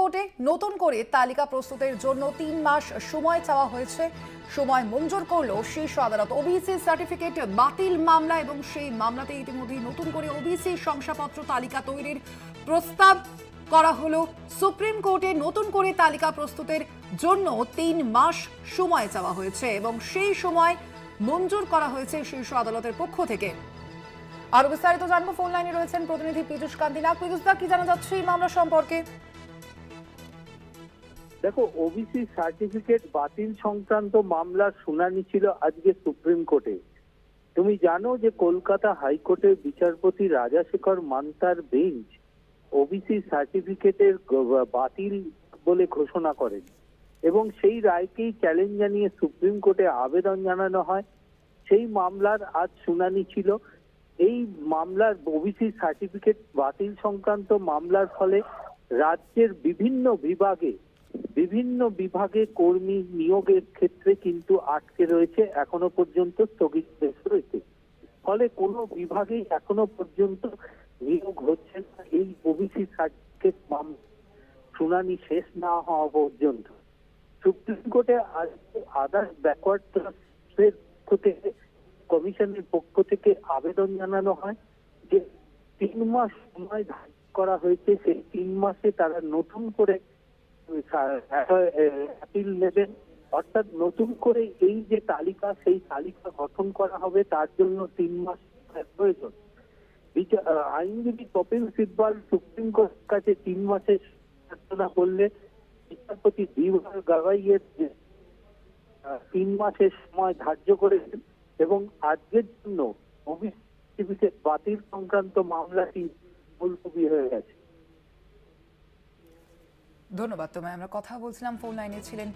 কোর্টে নতুন করে তালিকা প্রস্তুতের জন্য 3 মাস সময় চাওয়া হয়েছে। সময় মঞ্জুর করল শীর্ষ আদালত। ওবিসি সার্টিফিকেট বাতিল মামলা এবং সেই মামলাতে ইতিমধ্যেই নতুন করে ওবিসি শংসাপত্র তালিকা তৈরির প্রস্তাব করা হলো। সুপ্রিম কোর্টে নতুন করে তালিকা প্রস্তুতের জন্য 3 মাস সময় চাওয়া হয়েছে এবং সেই সময় মঞ্জুর করা হয়েছে শীর্ষ আদালতের পক্ষ থেকে। আরো বিস্তারিত জানবো, ফোন লাইনে রয়েছেন প্রতিনিধি পীযূষ কান্তি নাগ। পীযূষ দা, কি জানা যাচ্ছে এই মামলা সম্পর্কে? দেখো, ওবিসি সার্টিফিকেট বাতিল সংক্রান্ত মামলার শুনানি ছিল আজকে সুপ্রিম কোর্টে। তুমি জানো যে কলকাতা হাইকোর্টের বিচারপতি রাজাশেখর মান্তার বেঞ্চ ওবিসি সার্টিফিকেটের বাতিল বলে ঘোষণা করেন এবং সেই রায়কেই চ্যালেঞ্জ জানিয়ে সুপ্রিম কোর্টে আবেদন জানানো হয়। সেই মামলার আজ শুনানি ছিল। এই মামলার ওবিসি সার্টিফিকেট বাতিল সংক্রান্ত মামলার ফলে রাজ্যের বিভিন্ন বিভাগে কর্মী নিয়োগের ক্ষেত্রে কিন্তু আটকে রয়েছে, এখনো পর্যন্ত স্থগিত রয়েছে। ফলে কোনো বিভাগেই এখনো পর্যন্ত নিয়োগ হচ্ছে না এই ওবিসি সার্টিফিকেট মামলা শুনানি শেষ না হওয়া পর্যন্ত। সুপ্রিম কোর্টে আজ আদার্স ব্যাকওয়ার্ড ক্লাসের পক্ষ থেকে, কমিশনের পক্ষ থেকে আবেদন জানানো হয় যে 3 মাস সময় ধার্য করা হয়েছে, সেই 3 মাসে তারা নতুন করে অ্যাপিল নেবেন, অর্থাৎ নতুন করে এই যে তালিকা, সেই তালিকা গঠন করা হবে, তার জন্য 3 মাস প্রয়োজন। আইনজীবী কপিল সিব্বল সুপ্রিম কোর্টের কাছে 3 মাসের প্রার্থনা করলে বিচারপতি দিওয়ার গাভাইয়ের 3 মাসের সময় ধার্য করেছেন এবং আজকের জন্য ওবিসি সার্টিফিকেট বাতিল সংক্রান্ত মামলাটি মুলতবি হয়ে গেছে। ধন্যবাদ তোমায়। আমরা কথা বলছিলাম, ফোন লাইনে ছিলেন